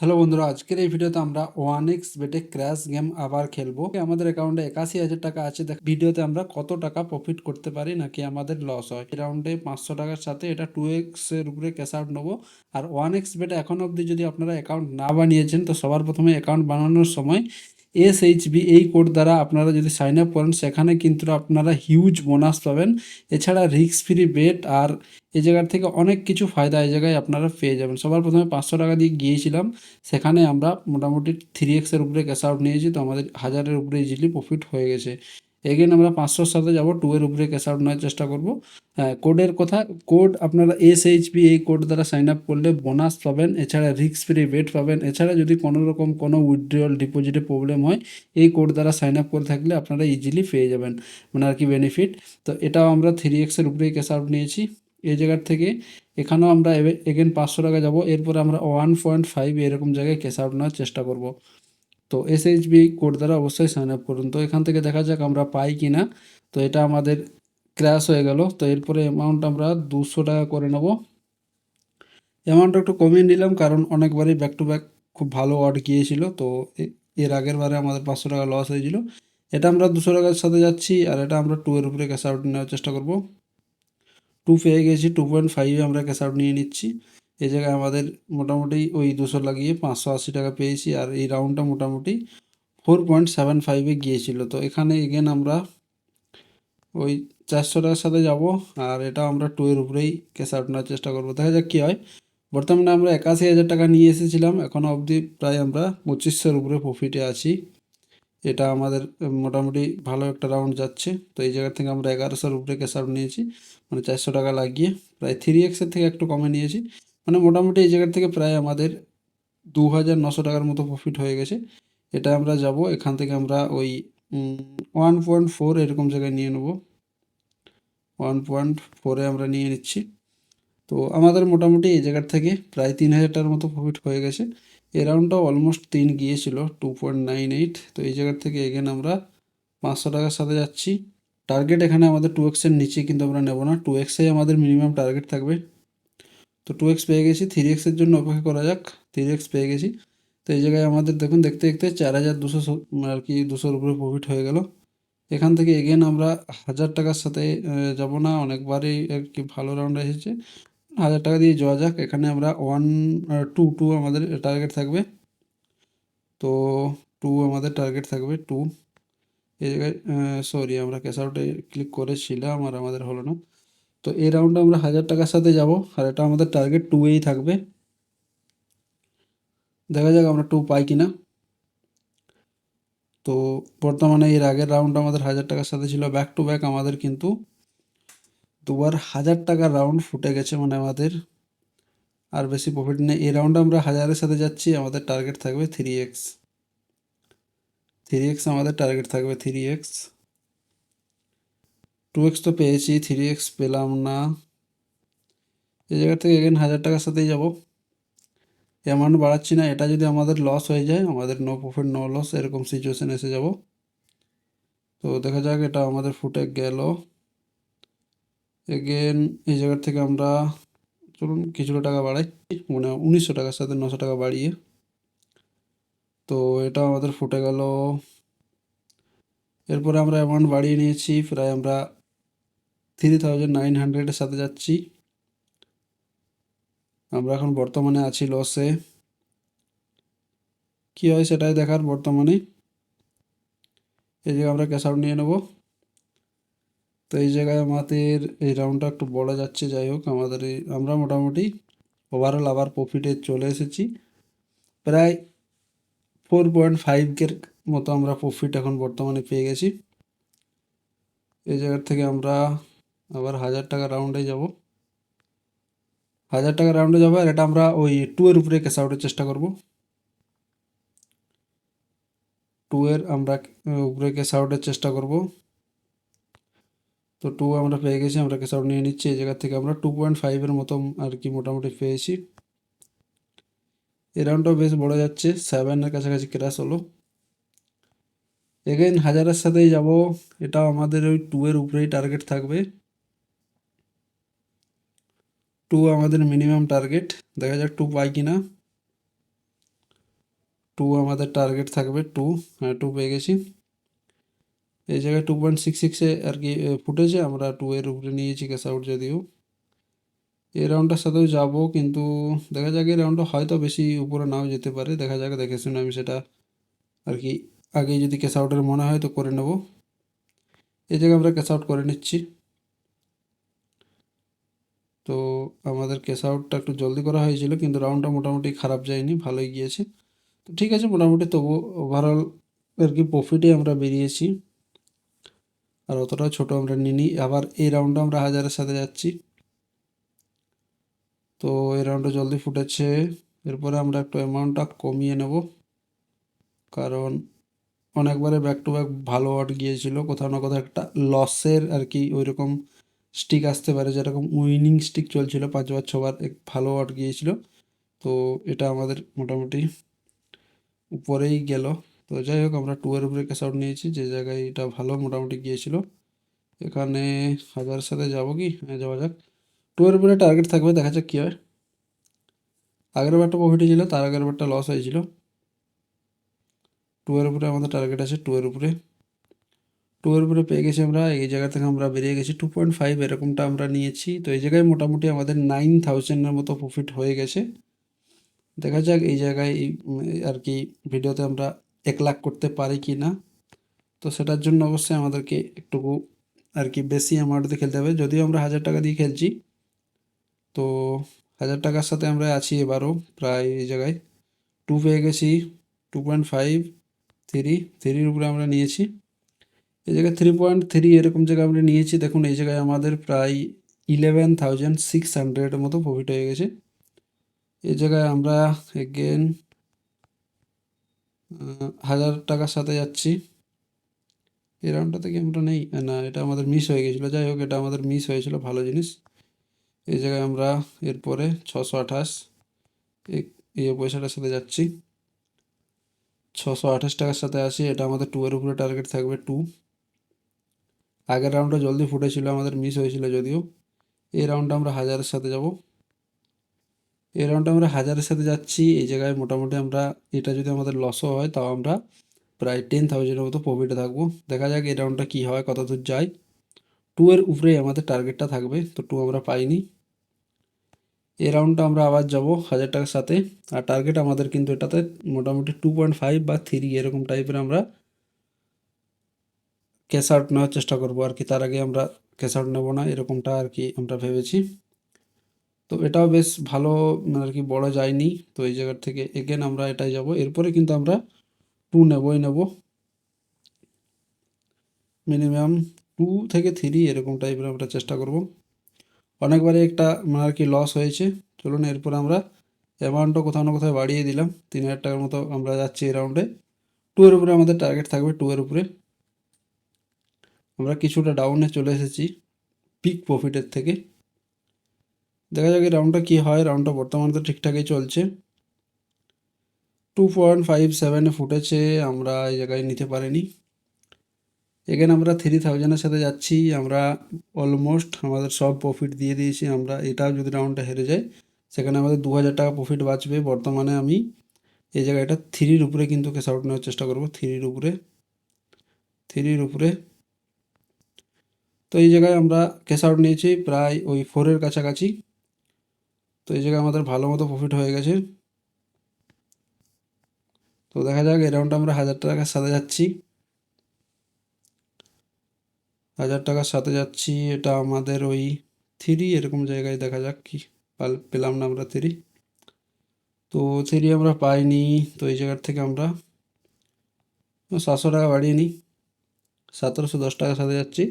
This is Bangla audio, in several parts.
হ্যালো বন্ধুরা, আজকের এই ভিডিওতে আমরা 1x বেটে ক্র্যাশ গেম আবার খেলবো। আমাদের অ্যাকাউন্টে 81,000 টাকা আছে। ভিডিওতে আমরা কত টাকা প্রফিট করতে পারি নাকি আমাদের লস হয়। এই রাউন্ডে 500 টাকার সাথে এটা 2x এর উপরে ক্যাশ আউট নেবো। আর 1x বেটে এখন অবধি যদি আপনারা অ্যাকাউন্ট না বানিয়েছেন তো সবার প্রথমে অ্যাকাউন্ট বানানোর সময় SHB এই কোড দ্বারা আপনারা যদি সাইন আপ করেন সেখানে কিন্তু আপনারা হিউজ বোনাস পাবেন। এছাড়া রিস্ক ফ্রি বেট আর এই জায়গার থেকে অনেক কিছু ফায়দা এই জায়গায় আপনারা পেয়ে যাবেন। সবার প্রথমে 500 টাকা দিয়ে গিয়েছিলাম, সেখানে আমরা মোটামুটি 3x-এর উপরে ক্যাশ আউট নিয়েছি, তো আমাদের 1000-এর উপরে ইজিলি প্রফিট হয়ে গেছে। এগেন আমরা 500-র সাথে যাব, 2-এর উপরে ক্যাশ আউট নেওয়ার চেষ্টা করব। কোডের কথা, কোড আপনারা SHB এই কোড দ্বারা সাইন আপ করলে বোনাস পাবেন, এছাড়া রিস্ক ফ্রি বেট পাবেন। এছাড়া যদি কোনো রকম কোনো উইথড্রয়াল ডিপোজিটে প্রবলেম হয় এই কোড দ্বারা সাইন আপ করে থাকলে আপনারা ইজিলি পেয়ে যাবেন, মানে আর কি বেনিফিট। তো এটাও আমরা 3x-এর উপরেই ক্যাশ আউট নিয়েছি এই জায়গার থেকে। এখানেও আমরা এগেন 500 টাকা যাব, এরপরে আমরা 1.5 এরকম জায়গায় ক্যাশ আউট নেওয়ার চেষ্টা করব। তো SHB কোড দ্বারা অবশ্যই সাইন আপ করুন। তো এখান থেকে দেখা যাক আমরা পাই কি না। তো এটা আমাদের ক্র্যাশ হয়ে গেল। তো এরপরে অ্যামাউন্ট আমরা 200 টাকা করে নেব। অ্যামাউন্টটা একটু কমিয়ে নিলাম কারণ অনেকবারই ব্যাক টু ব্যাক খুব ভালো অড গিয়েছিল। তো এর আগের বারে আমাদের 500 টাকা লস হয়েছিল। এটা আমরা 200 টাকার সাথে যাচ্ছি, আর এটা আমরা 2-এর উপরে ক্যাশ আউট নেওয়ার চেষ্টা করব। 2 পেয়ে গেছি, 2.5-এ আমরা ক্যাশ আউট নিয়ে নিচ্ছি। এই জায়গায় আমাদের মোটামুটি ওই 200 লাগিয়ে 580 টাকা পেয়েছি, আর এই রাউন্ডটা মোটামুটি 4.75-এ গিয়েছিল। তো এখানে এগেন আমরা ওই 400 টাকার সাথে যাব, আর এটা আমরা 2-এর উপরেই ক্যাশ আউট নেওয়ার চেষ্টা করবো। দেখা যাক কী হয়। বর্তমানে আমরা 81,000 টাকা নিয়ে এসেছিলাম, এখনও অবধি প্রায় আমরা 2500-এর উপরে প্রফিটে আছি। এটা আমাদের মোটামুটি ভালো একটা রাউন্ড যাচ্ছে। তো এই জায়গা থেকে আমরা 1100-এর উপরে ক্যাশ আউট নিয়েছি, মানে 400 টাকা লাগিয়ে প্রায় 3x-এর থেকে একটু কমে নিয়েছি। মানে মোটামুটি এই জায়গার থেকে প্রায় আমাদের 2,900 টাকার মতো প্রফিট হয়ে গেছে। এটা আমরা যাব, এখান থেকে আমরা ওই 1.4 এরকম জায়গায় নিয়ে নেব। 1.4-এ আমরা নিয়ে নিচ্ছি। তো আমাদের মোটামুটি এই জায়গার থেকে প্রায় 3,000 টাকার মতো প্রফিট হয়ে গেছে। এই রাউন্ডটাও অলমোস্ট 3 গিয়েছিল, 2.98। তো এই জায়গার থেকে এগেন আমরা 500 টাকার সাথে যাচ্ছি। টার্গেট এখানে আমাদের 2x-এর নিচে কিন্তু আমরা নেব না, 2x-এই আমাদের মিনিমাম টার্গেট থাকবে। তো 2x পেয়ে গেছি, 3x-এর জন্য অপেক্ষা করা যাক। 3x পেয়ে গেছি। তো এই জায়গায় আমাদের দেখুন দেখতে দেখতে 4,200 আর কি 200-র উপরে প্রফিট হয়ে গেল। এখান থেকে এগেন আমরা 1000 টাকার সাথে যাব না, অনেকবারই আর কি ভালো রাউন্ড এসেছে। 1000 টাকা দিয়ে যাওয়া যাক। এখানে আমরা 1 2 আমাদের টার্গেট থাকবে। তো 2 আমাদের টার্গেট থাকবে, 2 এই জায়গায়। সরি, আমরা ক্যাশ আউটে ক্লিক করেছিলাম আর আমাদের হলো না। তো এই রাউন্ডে আমরা 1000 টাকার সাথে যাব, আর এটা আমাদের টার্গেট 2-এই থাকবে। দেখা যাক আমরা 2 পাই কি না। তো বর্তমানে এর আগের রাউন্ড আমাদের 1000 টাকার সাথে ছিল, ব্যাক টু ব্যাক আমাদের কিন্তু দুবার 1000 টাকার রাউন্ড ফুটে গেছে, মানে আমাদের আর বেশি প্রফিট নেই। এই রাউন্ডে আমরা 1000-এর সাথে যাচ্ছি, আমাদের টার্গেট থাকবে 3x। 3x আমাদের টার্গেট থাকবে, 3x। 2x তো পেয়েছি, 3x পেলাম না। এই জায়গা থেকে এগেন 1000 টাকার সাথেই যাব, অ্যামাউন্ট বাড়াচ্ছি না। এটা যদি আমাদের লস হয়ে যায়, আমাদের নো প্রফিট নো লস এরকম সিচুয়েশন এসে যাব। তো দেখা যাক, এটা আমাদের ফুটে গেল। এগেন এই জায়গার থেকে আমরা চলুন কিছুটা টাকা বাড়াই, মানে 1900 টাকার সাথে 900 টাকা বাড়িয়ে। তো এটা আমাদের ফুটে গেল। এরপরে আমরা অ্যামাউন্ট বাড়িয়ে নিয়েছি, প্রায় আমরা 3900-এর সাথে যাচ্ছি। আমরা এখন বর্তমানে আছি লসে। কী হয় সেটাই দেখার বর্তমানে। এই জায়গায় আমরা ক্যাশ আউট নিয়ে নেব। তো এই জায়গায় আমাদের এই রাউন্ডটা একটু বড় যাচ্ছে, যাই হোক আমাদের আমরা মোটামুটি ওভারঅল আবার প্রফিটে চলে এসেছি। প্রায় 4.5-এর মতো আমরা প্রফিট এখন বর্তমানে পেয়ে গেছি। এই জায়গার থেকে আমরা আবার 1000 টাকা রাউন্ডে যাব, 1000 টাকা রাউন্ডে যাবো, আর এটা আমরা ওই 2-এর উপরে ক্যাশ আউটের চেষ্টা করব। 2-এর আমরা উপরে ক্যাশ আউটের চেষ্টা করব। তো 2 আমরা পেয়ে গেছি, আমরা ক্যাশ আউট নিয়ে নিচ্ছি। এই জায়গা থেকে আমরা 2.5-এর মতো আর কি মোটামুটি পেয়েছি। এই রাউন্ডটাও বেশ বড় যাচ্ছে, 7-এর কাছাকাছি ক্র্যাশ হলো। এগেইন 1000-এর সাথেই যাব, এটাও আমাদের ওই 2-এর উপরেই টার্গেট থাকবে। 2 আমাদের মিনিমাম টার্গেট, দেখা যাক 2 পাই কি না। টু আমাদের টার্গেট থাকবে, টু। হ্যাঁ, টু পেয়ে গেছি। এই জায়গায় 2.66-এ আর কি ফুটেছে, আমরা টু এর উপরে নিয়েছি ক্যাশ আউট। যদিও এই রাউন্ডটার সাথেও যাব, কিন্তু দেখা যাক এই রাউন্ডটা হয়তো বেশি উপরে নাও যেতে পারে। দেখা যাক, দেখে শুনে আমি সেটা আর কি আগেই যদি ক্যাশ আউটের মনে হয় তো করে নেব। এই জায়গায় আমরা ক্যাশ আউট করে নিচ্ছি। তো আমাদের ক্যাশ আউটটা একটু জলদি করা হয়েছিল, কিন্তু রাউন্ডটা মোটামুটি খারাপ যায়নি, ভালোই গিয়েছে। তো ঠিক আছে, মোটামুটি তবু ওভারঅল আর কি প্রফিটে আমরা বেরিয়েছি, আর অতটাও ছোট আমরা নিইনি। আবার এই রাউন্ডে আমরা হাজারের সাথে যাচ্ছি। তো এই রাউন্ডটা জলদি ফুটেছে। এরপরে আমরা একটু অ্যামাউন্টটা কমিয়ে নেব, কারণ অনেকবারে ব্যাক টু ব্যাক ভালো ওয়াট গিয়েছিল। কোথাও না কোথাও একটা লসের আর কি ওই রকম স্টিক আসতে পারে, যেরকম উইনিং স্টিক চলছিল 5 বার 6 বার এক ভালো ওয়াট গিয়েছিল। তো এটা আমাদের মোটামুটি উপরেই গেল। তো যাই হোক, আমরা টু এর উপরে ক্যাশ আউট নিয়েছি, যে জায়গায় এটা ভালো মোটামুটি গিয়েছিল। এখানে হাজারের সাথে যাবো কি? হ্যাঁ, যাওয়া যাক। টু এর উপরে টার্গেট থাকবে, দেখা যাক কী হয়। আগের বারটা প্রফিটে ছিল, তার আগের বারটা লস হয়েছিল। টু এর উপরে আমাদের টার্গেট আছে, টু এর উপরে। টু এর উপরে পেয়ে গেছি আমরা। এই জায়গা থেকে আমরা বেরিয়ে গেছি 2.5 এরকমটা আমরা নিয়েছি। তো এই জায়গায় মোটামুটি আমাদের 9,000-এর মতো প্রফিট হয়ে গেছে। দেখা যাক এই জায়গায় আর কি ভিডিওতে আমরা 1 লাখ করতে পারি কি না। তো সেটার জন্য অবশ্যই আমাদেরকে একটুকু আর কি বেশি অ্যামাউন্ট দিয়ে খেলতে হবে। যদিও আমরা 1,000 টাকা দিয়ে খেলছি, তো 1,000 টাকার সাথে আমরা আছি এবারও প্রায় এই জায়গায়। টু পেয়ে গেছি, 2.5, থ্রির উপরে আমরা নিয়েছি। এই জায়গায় 3.3 এরকম জায়গায় আমরা নিয়েছি। দেখুন এই জায়গায় আমাদের প্রায় 11,600-এর মতো প্রফিট হয়ে গেছে। এই জায়গায় আমরা এগেন 1,000 টাকার সাথে যাচ্ছি। এই রাউন্ডটা থেকে আমরা নেই না, এটা আমাদের মিস হয়ে গেছিলো। যাই হোক, এটা আমাদের মিস হয়েছিল, ভালো জিনিস। এই জায়গায় আমরা এরপরে 628 এই পয়সাটার সাথে যাচ্ছি। 628 টাকার সাথে আসি। এটা আমাদের টু এর উপরে টার্গেট থাকবে, টু। আগের রাউন্ডটা জলদি ফুটেছিল, আমাদের মিস হয়েছিল যদিও। এই রাউন্ডটা আমরা হাজারের সাথে যাব। এই রাউন্ডটা আমরা হাজারের সাথে যাচ্ছি। এই জায়গায় মোটামুটি আমরা, এটা যদি আমাদের লসও হয় তাও আমরা প্রায় 10,000-এর মতো প্রফিটে থাকবো। দেখা যাক এই রাউন্ডটা কী হয়, কত দূর যায়। টু এর উপরেই আমাদের টার্গেটটা থাকবে, তো টু আমরা পাইনি। এই রাউন্ডটা আমরা আবার যাব 1,000 টাকার সাথে। আর টার্গেট আমাদের কিন্তু এটাতে মোটামুটি 2.5 বা 3 এরকম টাইপের আমরা ক্যাশ আউট নেওয়ার চেষ্টা করবো আর কি। তার আগে আমরা ক্যাশ আউট নেবো না, এরকমটা আর কি আমরা ভেবেছি। তো এটাও বেশ ভালো আর কি, বড় যায়নি। তো এই জায়গার থেকে এগেন আমরা এটাই যাব। এরপরে কিন্তু আমরা টু নেবই নেব, মিনিমাম 2 থেকে 3 এরকম টাইপের আমরা চেষ্টা করব। অনেকবারই একটা আর কি লস হয়েছে। চলুন এরপর আমরা অ্যামাউন্টটা কোথাও না কোথাও বাড়িয়ে দিলাম, 3,000 টাকার মতো আমরা যাচ্ছি এই রাউন্ডে। টু এর উপরে আমাদের টার্গেট থাকবে, টু এর উপরে। আমরা কিছুটা ডাউনে চলে এসেছি পিক প্রফিটের থেকে। দেখা যাক এই রাউন্ডটা কী হয়। রাউন্ডটা বর্তমানে তো ঠিকঠাকই চলছে। 2.57-এ ফুটেছে, আমরা এই জায়গায় নিতে পারিনি। এখানে আমরা 3,000-এর সাথে যাচ্ছি। আমরা অলমোস্ট আমাদের সব প্রফিট দিয়ে দিয়েছি। আমরা এটাও যদি রাউন্ডটা হেরে যায়, সেখানে আমাদের 2,000 টাকা প্রফিট বাঁচবে। বর্তমানে আমি এই জায়গায় এটা থ্রির উপরে কিন্তু ক্যাশ আউট নেওয়ার চেষ্টা করবো, থ্রির উপরে। তো এই জায়গায় আমরা ক্যাশ আউট নিয়েছি প্রায় ওই 4-এর কাছাকাছি। তো এই জায়গায় আমাদের ভালো মতো প্রফিট হয়ে গেছে। তো দেখা যাক এই রাউন্ডটা আমরা 1,000 টাকার সাথে যাচ্ছি, 1,000 টাকার সাথে যাচ্ছি। এটা আমাদের ওই থ্রি এরকম জায়গায়। দেখা যাক কি পেলাম না আমরা থ্রি। তো থ্রি আমরা পাইনি। তো এই জায়গার থেকে আমরা 700 টাকা বাড়িয়ে নিই, 1,710 টাকার সাথে যাচ্ছি।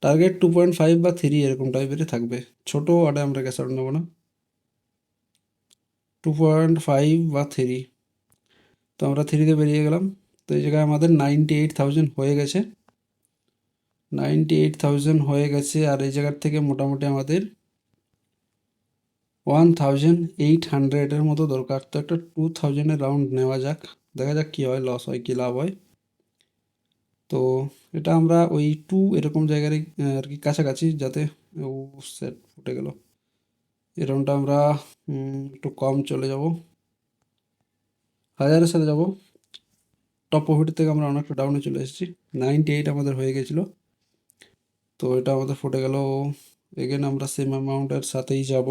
টার্গেট 2.5 বা 3 এরকম টাইপেরই থাকবে। ছোটো অর্ডে আমরা ক্যাশ আউট নেবো না, 2.5 বা 3। তো আমরা থ্রিতে বেরিয়ে গেলাম। তো এই জায়গায় আমাদের 98,000 হয়ে গেছে, 98,000 হয়ে গেছে। আর এই জায়গার থেকে মোটামুটি আমাদের 1,800-এর মতো দরকার। তো একটা 2,000-এর রাউন্ড নেওয়া যাক, দেখা যাক কী হয়, লস হয় কি লাভ হয়। তো এটা আমরা ওই টু এরকম জায়গায় আর কি কাছাকাছি, যাতে ও সেট ফুটে গেল। এই রাউন্ডটা আমরা একটু কম চলে যাব। হাজারের সাথে যাব। টপ প্রফিট থেকে আমরা অনেকটা ডাউনে চলে এসেছি, 98 আমাদের হয়ে গেছিলো, তো এটা আমাদের ফুটে গেল। এগেন আমরা সেম অ্যামাউন্টের সাথেই যাব,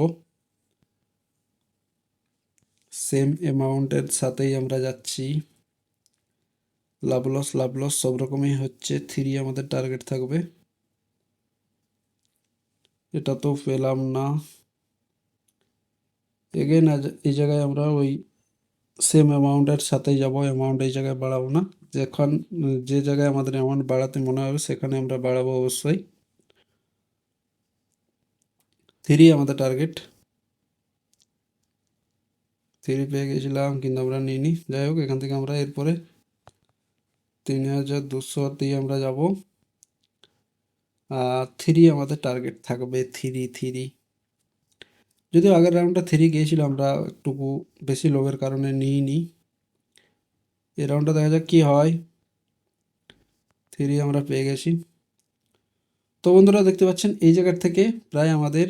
সেম অ্যামাউন্টের সাথেই আমরা যাচ্ছি। লাভ লস সব রকমই হচ্ছে। 3 আমাদের টার্গেট থাকবে, এটা তো পেলাম না। এগেন এই জায়গায় আমরা ওই সেম অ্যামাউন্টের সাথেই যাব, অ্যামাউন্ট এই জায়গায় বাড়াবো না। যখন যে জায়গায় আমাদের অ্যামাউন্ট বাড়াতে মনে হবে সেখানে আমরা বাড়াবো অবশ্যই। 3 আমাদের টার্গেট, 3 পেয়ে গেছিলাম কিন্তু আমরা নিইনি। যাই হোক, এখান থেকে আমরা এরপরে 3200 দিয়ে আমরা যাব। 3 আমাদের টার্গেট থাকবে, 3। যদিও আগের রাউন্ডটা 3 গিয়েছিল, আমরা একটু বেশি লোভের কারণে নিইনি। এই রাউন্ডটা দেখা যাক কি হয়। 3 আমরা পেয়ে গেছি। তো বন্ধুরা দেখতে পাচ্ছেন এই জায়গার থেকে প্রায় আমাদের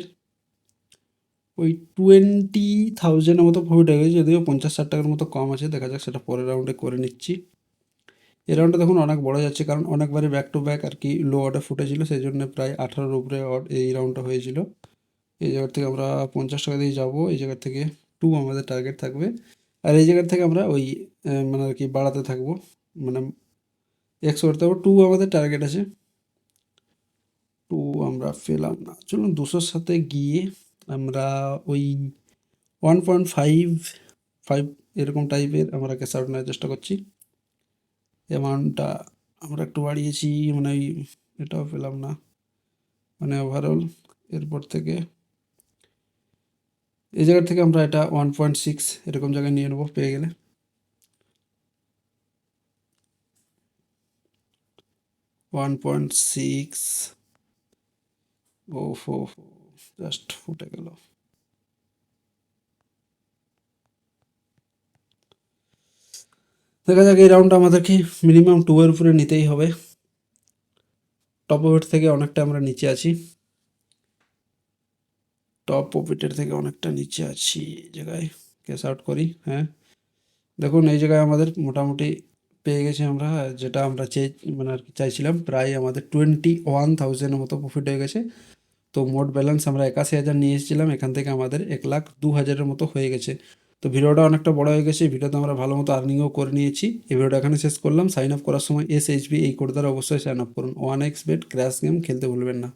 ওই 20,000-এর মতো প্রফিট হয়ে গেছে, যদিও 50-60 টাকার মতো কম আছে। দেখা যাক, সেটা পরের রাউন্ডে করে নিচ্ছি। এই রাউন্ডটা দেখুন অনেক বড় যাচ্ছে, কারণ অনেকবারই ব্যাক টু ব্যাক আর কি লো অর্ডার ফুটেছিল, সেই জন্য প্রায় 18-র উপরে এই রাউন্ডটা হয়েছিল। এই জায়গার থেকে আমরা 50 টাকা দিয়ে যাবো, এই জায়গার থেকে 2 আমাদের টার্গেট থাকবে। আর এই জায়গার থেকে আমরা ওই মানে আর কি বাড়াতে থাকবো, মানে 100 করতে থাকবো। 2 আমাদের টার্গেট আছে, 2 আমরা পেলাম না। চলুন 200-র সাথে গিয়ে আমরা ওই 1.55 এরকম টাইপের আমরা ক্যাশ আউট নেওয়ার চেষ্টা করছি। অ্যামাউন্টটা আমরা একটু বাড়িয়েছি, মানে ওই এটাও পেলাম না, মানে ওভারঅল। এরপর থেকে এই জায়গা থেকে আমরা এটা 1.6 এরকম জায়গায় নিয়ে নেবো পেয়ে গেলে। 1.6, ও জাস্ট ফুটে গেল। দেখা যাক, এই রাউন্ডটা আমাদেরকে মিনিমাম 2 এর উপরে নিতেই হবে। টপ প্রফিট থেকে অনেকটা আমরা নিচে আছি, টপ প্রফিটের থেকে অনেকটা নিচে আছি। এই জায়গায় ক্যাশ আউট করি। হ্যাঁ, দেখুন এই জায়গায় আমাদের মোটামুটি পেয়ে গেছি আমরা, যেটা আমরা মানে আর কি চাইছিলাম। প্রায় আমাদের 21,000-এর মতো প্রফিট হয়ে গেছে। তো মোট ব্যালেন্স আমরা 81,000 নিয়ে এসেছিলাম, এখান থেকে আমাদের 1,02,000-এর মতো হয়ে গেছে। তো ভিডিওটা অনেকটা বড় হয়ে গেছে, ভিডিওতে আমরা ভালো মতো আর্নিংও করে নিয়েছি। এই ভিডিওটা এখানে শেষ করলাম। সাইন আপ করার সময় SHB এই কোড দ্বারা অবশ্যই সাইন আপ করুন। 1xbet ক্র্যাশ গেম খেলতে ভুলবেন না।